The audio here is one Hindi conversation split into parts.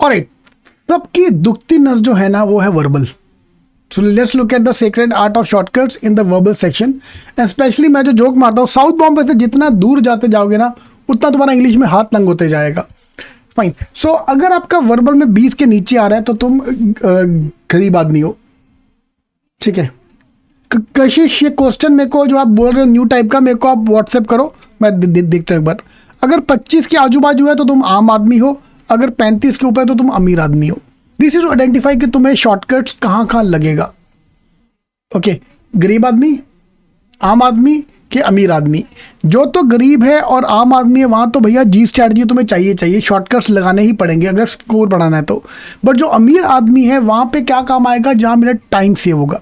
ऑलराइट, सबकी दुखती नस जो है ना वो है verbal. So let's look at the secret art of shortcuts in the verbal section. And specially मैं जो जोक मारता हूँ, साउथ बॉम्बे से जितना दूर जाते जाओगे ना उतना तुम्हारा इंग्लिश में हाथ तंग होते जाएगा. फाइन. सो अगर आपका वर्बल में 20 के नीचे आ रहा है तो तुम गरीब आदमी हो. ठीक है. कशिश, ये क्वेश्चन मेरे को जो आप बोल रहे हो न्यू टाइप का, मेरे को आप व्हाट्सएप करो, मैं देखता हूँ एक बार. अगर 25 के आजू बाजू है तो तुम आम आदमी हो, अगर 35 के ऊपर है तो तुम अमीर आदमी हो. दिस इज आइडेंटिफाई कि तुम्हें शॉर्टकट्स कहाँ कहाँ लगेगा. ओके, गरीब आदमी, आम आदमी के अमीर आदमी. जो तो गरीब है और आम आदमी है वहाँ तो भैया जी स्ट्रैटेजी तुम्हें चाहिए, शॉर्टकट्स लगाने ही पड़ेंगे अगर स्कोर बढ़ाना है तो. बट जो अमीर आदमी है वहाँ पे क्या काम आएगा, जहाँ मेरा टाइम सेव होगा.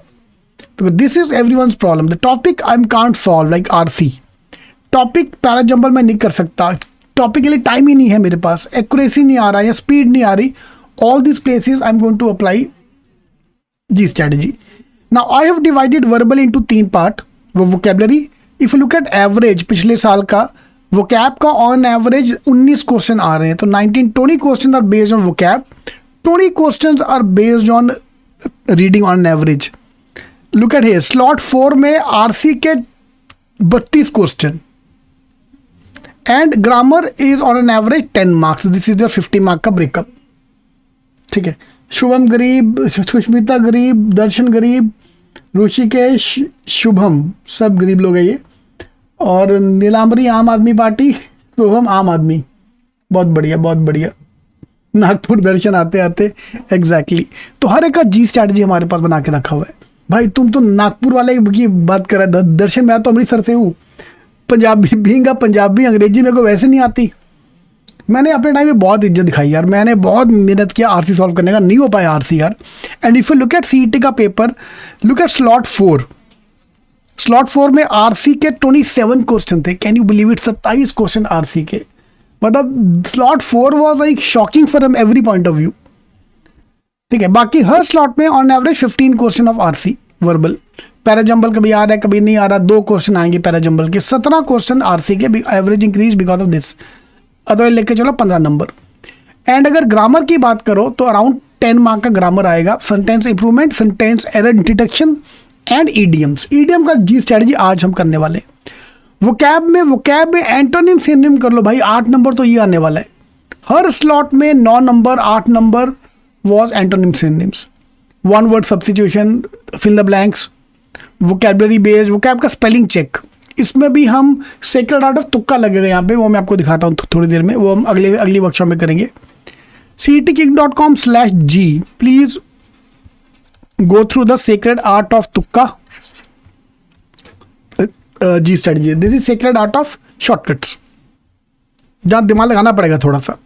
Because this is everyone's problem. The topic I am can't solve like RC. Topic parajumble में नहीं कर सकता, टॉपिक के लिए टाइम ही नहीं है मेरे पास, एक्यूरेसी नहीं आ रहा है या स्पीड नहीं आ रही. All this places I am going to apply G strategy. Now I have divided verbal into 3 part. वो vocabulary. If you look at average पिछले साल का वोकैब का, ऑन एवरेज 19 क्वेश्चन आ रहे हैं. तो 20 question are based on vocab, 20 question are based on reading on average. Look at here, slot 4 में आरसी के 32 question and grammar is on an average 10 marks. This is the 50 mark का ब्रेकअप. ठीक है. शुभम गरीब, सुष्मिता गरीब, दर्शन गरीब, ऋषिकेश, शुभम, सब गरीब लोग हैं ये. और नीलांबरी आम आदमी पार्टी, शुभम आम आदमी. बहुत बढ़िया, बहुत बढ़िया. नागपुर दर्शन आते आते एग्जैक्टली. तो हर एक का जी स्ट्रैटेजी हमारे पास बना के रखा हुआ है. भाई तुम तो नागपुर वाले की बात कर रहे हैं, दर्शन मैं तो अमृतसर से हूँ. पंजाबी भींगा, पंजाबी अंग्रेजी मेरे को वैसे नहीं आती. मैंने अपने टाइम में बहुत इज्जत दिखाई यार, मैंने बहुत मेहनत किया आरसी सॉल्व करने का, नहीं हो पाया आरसी यार. And if you look at CET का paper, look at slot 4. Slot 4 में आरसी के 27 क्वेश्चन थे. Can you believe it, 27 question RC के. मतलब slot 4 was like shocking from every point of view. ठीक है. बाकी हर स्लॉट में on average 15 question of RC verbal. Parajumble कभी आ रहा है, कभी नहीं आ रहा. 2 क्वेश्चन आएंगे पैराजंबल के. 17 क्वेश्चन आरसी के. Average increase because of this. Otherwise लेके चलो 15 नंबर. एंड अगर ग्रामर की बात करो तो अराउंड 10 मार्क का ग्रामर आएगा. Sentence improvement, sentence error detection and idioms. Idiom का जी स्ट्रैटेजी आज हम करने वाले. वोकैब में एंटोनिम सिनोनिम कर लो भाई, 8 नंबर तो ये आने वाला है. हर स्लॉट में 9 नंबर, 8 नंबर was antonym synonyms. One word substitution, fill the blanks, vocabulary based, vocab का स्पेलिंग चेक. इसमें भी हम सेक्रेट आर्ट ऑफ तुक्का लगेगा यहाँ पे, वो मैं आपको दिखाता हूँ थोड़ी देर में. वो हम अगली वर्कशॉप में करेंगे. cetkick.com/g. Please go through the secret art of तुक्का G strategy. This is secret art of shortcuts, जहाँ दिमाग लगाना पड़ेगा थोड़ा सा.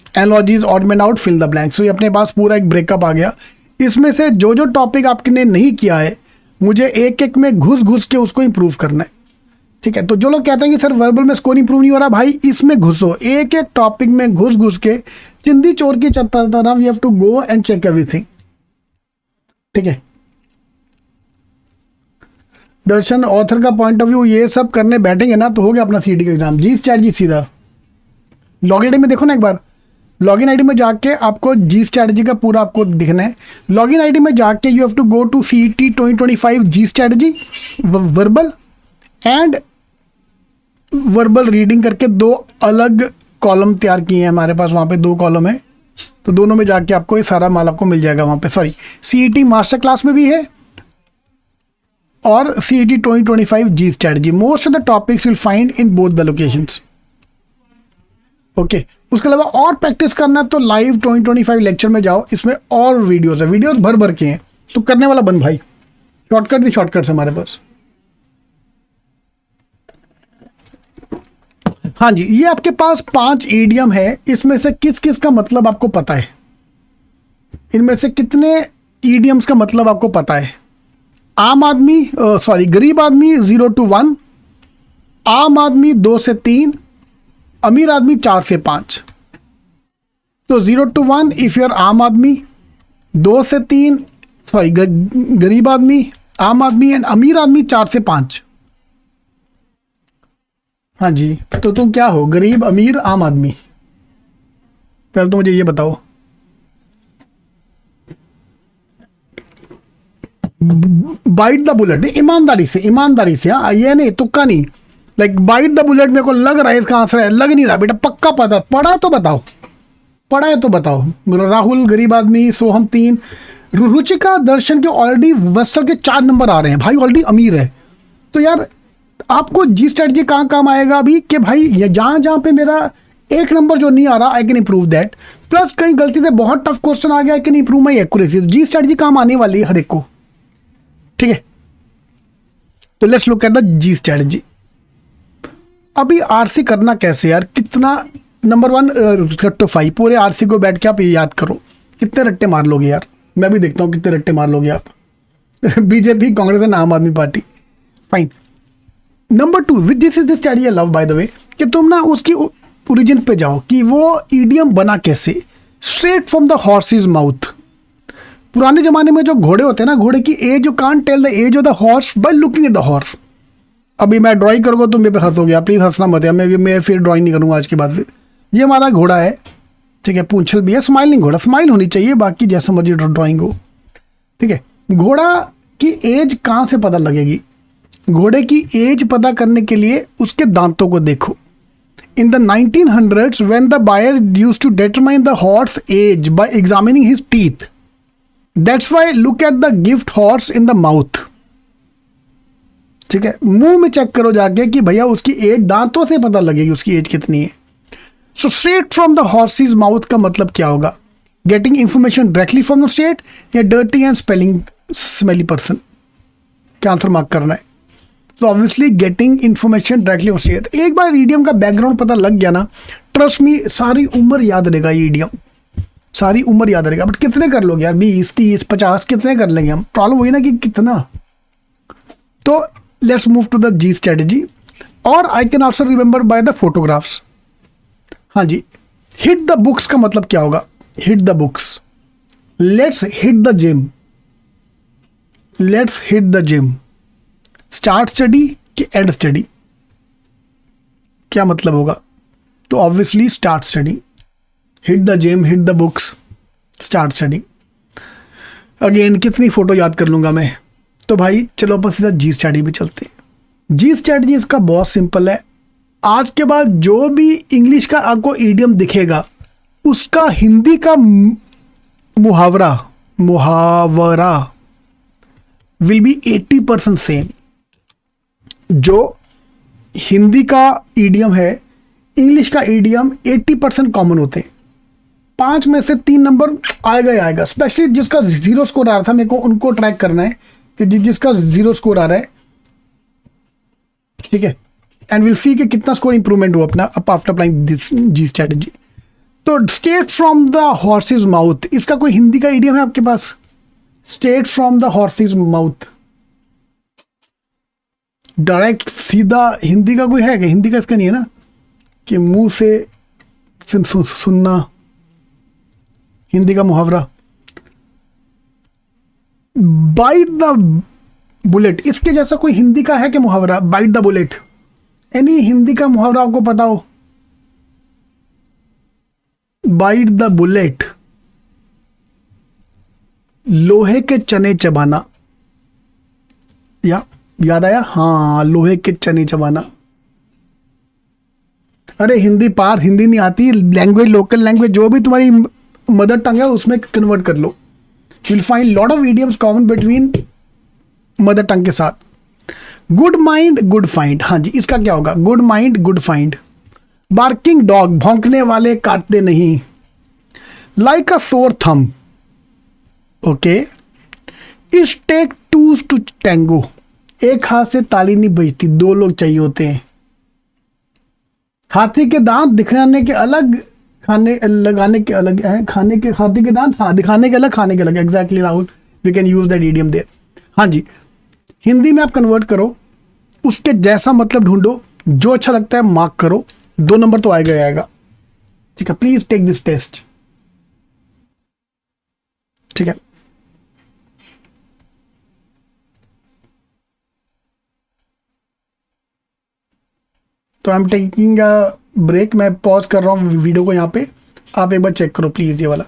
Analogies, odd man out, fill the blanks. तो ये अपने पास पूरा एक ब्रेकअप आ गया. इसमें से जो जो टॉपिक आपने नहीं किया है, मुझे एक एक में घुस के उसको इंप्रूव करना है. ठीक है. तो जो लोग कहते हैं कि सर वर्बल में स्कोर इंप्रूव नहीं हो रहा, भाई इसमें घुसो, एक एक टॉपिक में घुस के चिंदी चोर की तरह we have to go and check everything. ठीक है. दर्शन, ऑथर का पॉइंट ऑफ व्यू, ये सब करने बैठेंगे ना तो हो गया अपना सीटी का एग्जाम. जी स्ट्रैटेजी सीधा लॉगिन आईडी में देखो ना एक बार. लॉगिन आईडी में जाके आपको जी स्ट्रैटेजी का पूरा आपको दिखना है. लॉगिन आईडी में जाके you have to go to CET 2025 G strategy verbal and verbal reading करके 2 अलग कॉलम तैयार किए हैं हमारे पास. वहाँ पे 2 कॉलम है, तो दोनों में जाके आपको ये सारा माल आपको मिल जाएगा वहाँ पे. सॉरी, CET मास्टर क्लास में भी है और CET 2025 G strategy. Most of the topics will find in both the locations. Okay. उसके अलावा और प्रैक्टिस करना तो लाइव 2025 लेक्चर में जाओ, इसमें और वीडियोस है, वीडियोस भर के हैं. तो करने वाला बन भाई. शॉर्टकट भी शॉर्टकट्स हमारे पास. हाँ जी, ये आपके पास 5 ईडियम है. इसमें से किस किस का मतलब आपको पता है? इनमें से कितने ईडियम्स का मतलब आपको पता है? आम आदमी, गरीब आदमी 0 to 1, आम आदमी 2 से 3, अमीर आदमी 4 से 5. तो 0 to 1 इफ यूर आम आदमी, 2 से 3 गरीब आदमी, आम आदमी एंड अमीर आदमी 4 से 5. हाँ जी, तो तुम क्या हो? गरीब, अमीर, आम आदमी? पहले तो मुझे ये बताओ. बाइट द बुलेट, ईमानदारी से, हाँ ये नहीं तुक्का नहीं, लाइक बाइट द बुलेट मेरे को लग रहा है इसका आंसर है, लग नहीं रहा बेटा, पक्का पता, पढ़ा तो बताओ, पढ़ा है तो बताओ। राहुल गरीब आदमी, सोहम 3, रुचिका दर्शन के ऑलरेडी वत्सल के 4 नंबर आ रहे हैं भाई, ऑलरेडी अमीर है। तो यार आपको जी स्ट्रेटजी कहाँ काम आएगा अभी कि भाई ये जहाँ जहाँ पे मेरा 1 नंबर जो नहीं आ रहा I can improve that, plus कहीं गलती से बहुत टफ क्वेश्चन आ गया I can improve my accuracy. G strategy काम आने वाली है हर एक को, ठीक है। तो let's look at the G strategy. अभी आरसी करना कैसे यार, कितना, नंबर 1 रट्टो 5, पूरे आरसी को बैठ के आप ये याद करो, कितने रट्टे मार लोगे यार, मैं भी देखता हूँ कितने रट्टे मार लोगे आप। बीजेपी, कांग्रेस एंड आम आदमी party, fine. Number 2, with this is the study I love by the way, कि तुम ना उसकी ओरिजिन पे जाओ कि वो ईडियम बना कैसे, straight from the horse's mouth. पुराने जमाने में जो घोड़े होते हैं ना, घोड़े की age, you can't tell the age of the horse by looking at the horse. अभी मैं ड्राइंग करूँगा तो मेरे पे हंसोगे आप, प्लीज़ हंसना मत यार, मैं फिर ड्राइंग नहीं करूँगा आज के बाद। फिर ये हमारा घोड़ा है, ठीक है, पूंछल भी है, स्माइलिंग घोड़ा, स्माइल होनी चाहिए, बाकी जैसा मर्जी ड्राइंग हो, ठीक है। घोड़ा की एज कहाँ से पता लगेगी, घोड़े की एज पता करने के लिए उसके दांतों को देखो। In the 1900s when the buyer used to determine the horse age by examining his teeth, that's why look at the gift horse in the mouth, ठीक है, मुंह में चेक करो जाके कि भैया उसकी एज, दांतों से पता लगेगी उसकी एज कितनी है। So straight from the horse's mouth का मतलब क्या होगा, getting information directly from the state, या डर्टी एंड स्मेली पर्सन, क्या आंसर मार्क करना है। तो obviously getting information directly from state. एक बार ईडियम का बैकग्राउंड पता लग गया ना, ट्रस्ट मी, सारी उम्र याद रहेगा ये ईडियम, सारी उम्र याद रहेगा। बट कितने कर लोगे यार, 20, 30, 50 कितने कर लेंगे हम, प्रॉब्लम वही ना कि कितना। तो let's move to the G strategy, और I can also remember by the photographs. हाँ जी, हिट द बुक्स का मतलब क्या होगा, hit the books, let's hit the gym, let's hit the gym, start study कि एंड स्टडी, क्या मतलब होगा। तो obviously start study, hit the gym, hit the books, start study. Again कितनी फोटो याद कर लूंगा मैं। तो भाई चलो अपन सीधा जी स्ट्रेटजी पे चलते हैं। जी स्ट्रेटजी इसका बहुत सिंपल है, आज के बाद जो भी इंग्लिश का आपको ईडियम दिखेगा उसका हिंदी का मुहावरा विल बी 80% सेम। जो हिंदी का ईडियम है, इंग्लिश का ईडियम 80% कॉमन होते हैं। 5 में से 3 नंबर आएगा ही आएगा, स्पेशली जिसका 0 स्कोर आ रहा था, मेरे को उनको ट्रैक करना है कि जिसका 0 स्कोर आ रहा है, ठीक है, एंड विल सी कि कितना स्कोर इंप्रूवमेंट हुआ अपना after applying this G strategy. तो state from the horse's mouth, इसका कोई हिंदी का ईडियम है आपके पास, state from the horse's mouth, direct सीधा हिंदी का कोई है क्या, हिंदी का इसका नहीं है ना, कि मुंह से सुनना, हिंदी का मुहावरा। बाइट द बुलेट, इसके जैसा कोई हिंदी का है क्या मुहावरा, bite the bullet, any Hindi का मुहावरा आपको पता हो, बाइट द बुलेट, लोहे के चने चबाना, या याद आया, हाँ लोहे के चने चबाना। अरे हिंदी पार, हिंदी नहीं आती, लैंग्वेज, लोकल लैंग्वेज जो भी तुम्हारी मदर टंग है उसमें कन्वर्ट कर लो, you will find lot of idioms common between mother tongue के साथ। गुड माइंड गुड फाइंड, हाँ जी, इसका क्या होगा, good mind good find. Barking dog, भौंकने वाले काटते नहीं। लाइक अ सोर थम, ओके। इस टेक टूज टू टैंगो, एक हाथ से ताली नहीं बजती, 2 लोग चाहिए होते हैं। हाथी के दांत दिखाने के अलग, खाने लगाने के अलग हैं, खाने के, हाथी के दांत, हाँ दिखाने के अलग, खाने के अलग, exactly Rahul, we can use that idiom there. हाँ जी, हिंदी में आप कन्वर्ट करो, उसके जैसा मतलब ढूंढो, जो अच्छा लगता है मार्क करो, 2 नंबर तो आएगा ही आएगा, ठीक है। प्लीज टेक दिस टेस्ट, ठीक है। तो I am taking a break, मैं पॉज कर रहा हूँ वीडियो को यहाँ पे, आप एक बार चेक करो प्लीज ये वाला।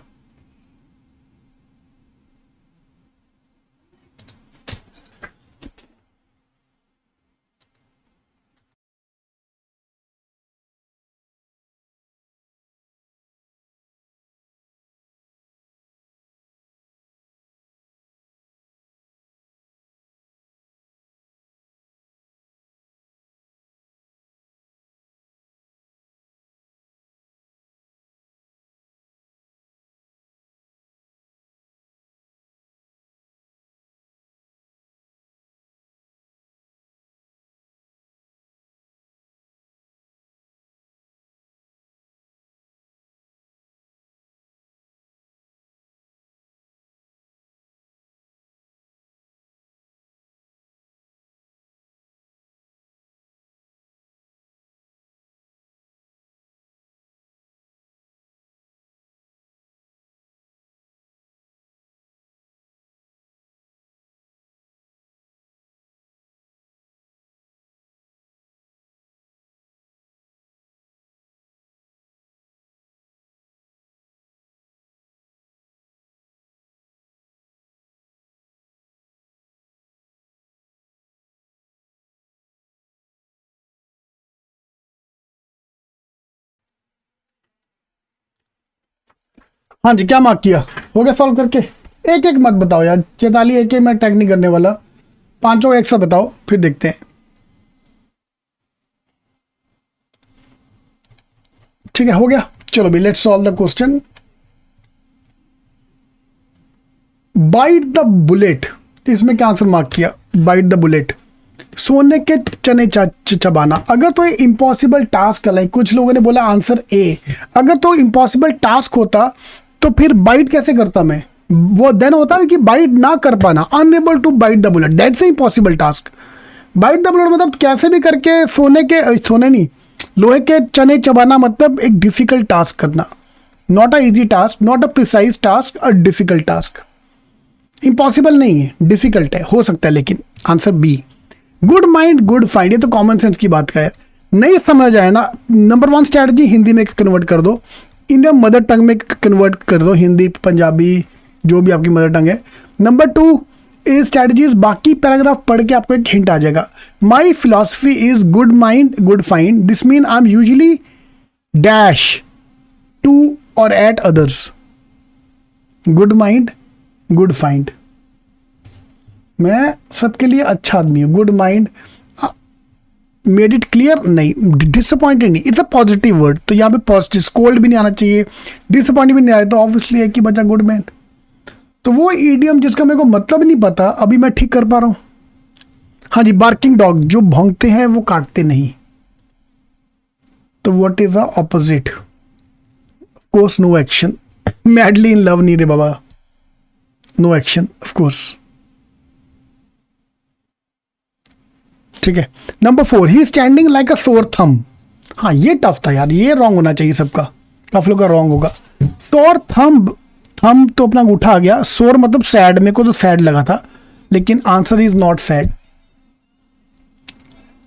हाँ जी, क्या मार्क किया? हो गया सॉल्व करके? एक एक मत बताओ यार चैताली, एक एक मैं टैग नहीं करने वाला, पांचों एक साथ बताओ फिर देखते हैं। ठीक है, हो गया। चलो भाई, let's solve the question. Bite the bullet, इसमें क्या आंसर मार्क किया? बाइट द बुलेट, सोने के चने चबाना। अगर तो ये इम्पॉसिबल टास्क है, कुछ लोगों ने बोला आंसर ए, अगर तो इम्पॉसिबल टास्क होता तो फिर बाइट कैसे करता मैं? वो देन होता है कि बाइट ना कर पाना, unable to bite the bullet, that's a impossible task. Bite the bullet मतलब कैसे भी करके सोने नहीं, लोहे के चने चबाना मतलब एक डिफिकल्ट टास्क करना, not a easy task, not a precise task, a difficult task. Impossible नहीं है, डिफिकल्ट है, हो सकता है, लेकिन आंसर बी। गुड माइंड गुड फाइंड, ये तो कॉमन सेंस की बात का है। नहीं समझ आया ना, नंबर 1 स्ट्रैटेजी हिंदी में कन्वर्ट कर दो, इंडियन मदर टंग में कन्वर्ट कर दो, हिंदी पंजाबी जो भी आपकी मदर टंग है। नंबर 2 इज स्ट्रैटेजीज, बाकी पैराग्राफ पढ़ के आपको एक हिंट आ जाएगा। My philosophy is good mind good find, this mean I am usually dash to और at others. Good mind good find, मैं सबके लिए अच्छा आदमी हूँ। Good mind, made it clear नहीं, डिसअपॉइंटेड नहीं, इट्स अ पॉजिटिव वर्ड, तो यहाँ पे पॉजिटिव, स्कोल्ड भी नहीं आना चाहिए, डिसअपॉइंटेड भी नहीं आया, तो ऑब्वियसली है कि बचा गुड मैन। तो वो ईडियम जिसका मेरे को मतलब नहीं पता, अभी मैं ठीक कर पा रहा हूँ। हाँ जी, बार्किंग डॉग, जो भौंकते हैं वो काटते नहीं, तो what is the opposite? Course no action, madly in love नहीं रे बाबा, नो एक्शन ऑफ कोर्स। ठीक है, नंबर 4 ही standing like a sore thumb. हाँ ये टफ था यार, ये रॉन्ग होना चाहिए सबका, काफी लोग का रॉन्ग होगा। सोर थम, थम तो अपना अंगूठा आ गया, सोर मतलब सैड, मेरे को तो सैड लगा था, लेकिन answer is not sad,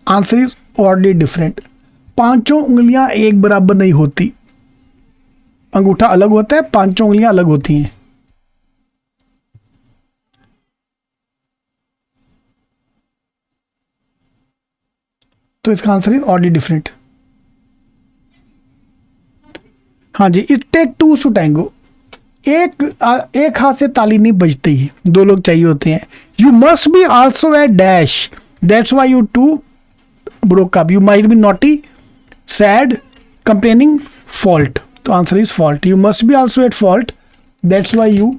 answer is oddly different. पांचों उंगलियां एक बराबर नहीं होती, अंगूठा अलग होता है, पांचों उंगलियां अलग होती हैं। तो इसका आंसर इज ऑडली डिफरेंट। हाँ जी, it take two to tango, एक हाथ से ताली नहीं बजती, दो लोग चाहिए होते हैं। You must be also a dash, that's why you two broke up, you might be naughty, sad, complaining, fault, तो answer is fault. You must be also at fault, that's why you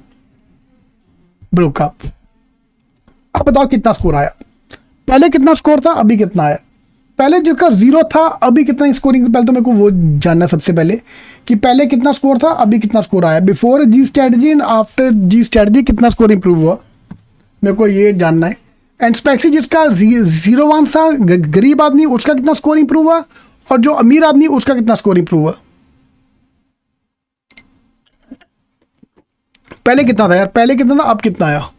broke up. अब बताओ कितना स्कोर आया? पहले कितना स्कोर था, अभी कितना आया? पहले जिसका 0 था, अभी कितना स्कोरिंग? पहले तो मेरे को वो जानना सबसे पहले कि पहले कितना स्कोर था, अभी कितना स्कोर आया। Before G strategy and after G strategy कितना स्कोर इंप्रूव हुआ, मेरे को ये जानना है। एंड स्पेशली जिसका 0-1 था, गरीब आदमी, उसका कितना स्कोर इंप्रूव हुआ, और जो अमीर आदमी उसका कितना स्कोर इंप्रूव हुआ। पहले कितना था यार, पहले कितना था, अब कितना आया?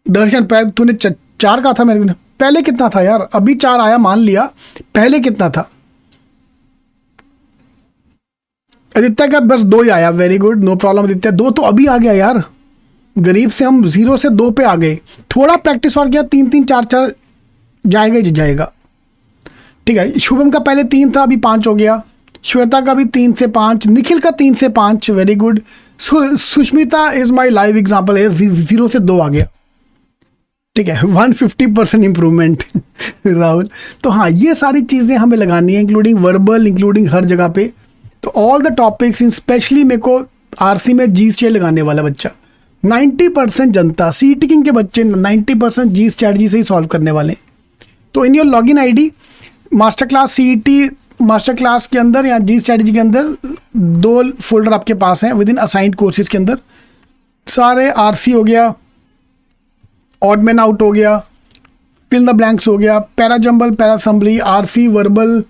दर्शन, पहले तूने 4 कहा था मेरे को, पहले कितना था यार? अभी 4 आया, मान लिया, पहले कितना था? आदित्य का बस 2 ही आया, very good, no problem Aditya, 2 तो अभी आ गया यार। गरीब से हम 0 से 2 पे आ गए, थोड़ा प्रैक्टिस और किया, 3-3 4-4 जाएगा ही जाएगा। ठीक है, शुभम का पहले 3 था, अभी 5 हो गया। श्वेता का भी 3 से 5, निखिल का 3 से 5, very good. Sushmita is my live example है, 0 से 2 आ गया। ठीक है, 150% इंप्रूवमेंट राहुल। तो हाँ, ये सारी चीज़ें हमें लगानी है, इंक्लूडिंग वर्बल, इंक्लूडिंग हर जगह पे। तो all the topics in, specially मेरे को आरसी में जी स्ट्रेट लगाने वाला बच्चा, 90% जनता, सीटी किंग के बच्चे 90% जी स्ट्रेटजी से ही सॉल्व करने वाले। तो in your login ID master class CET master class के अंदर या जी स्ट्रेटजी के अंदर 2 फोल्डर आपके पास हैं विद इन असाइंड कोर्सेज के अंदर। सारे आरसी हो गया, ऑड मैन आउट हो गया, फिल द ब्लैंक्स हो गया, para jumble, para assembly, RC, verbal,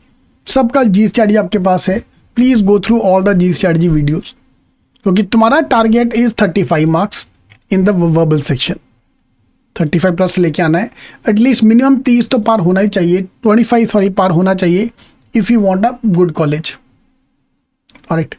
सबका जी स्ट्रेटजी आपके पास है। Please go through all the G strategy videos, क्योंकि तुम्हारा target is 35 marks in the verbal section. 35 plus लेके आना है, एटलीस्ट मिनिमम 30 तो पार होना ही चाहिए, 25 पार होना चाहिए if you want a good college. Alright.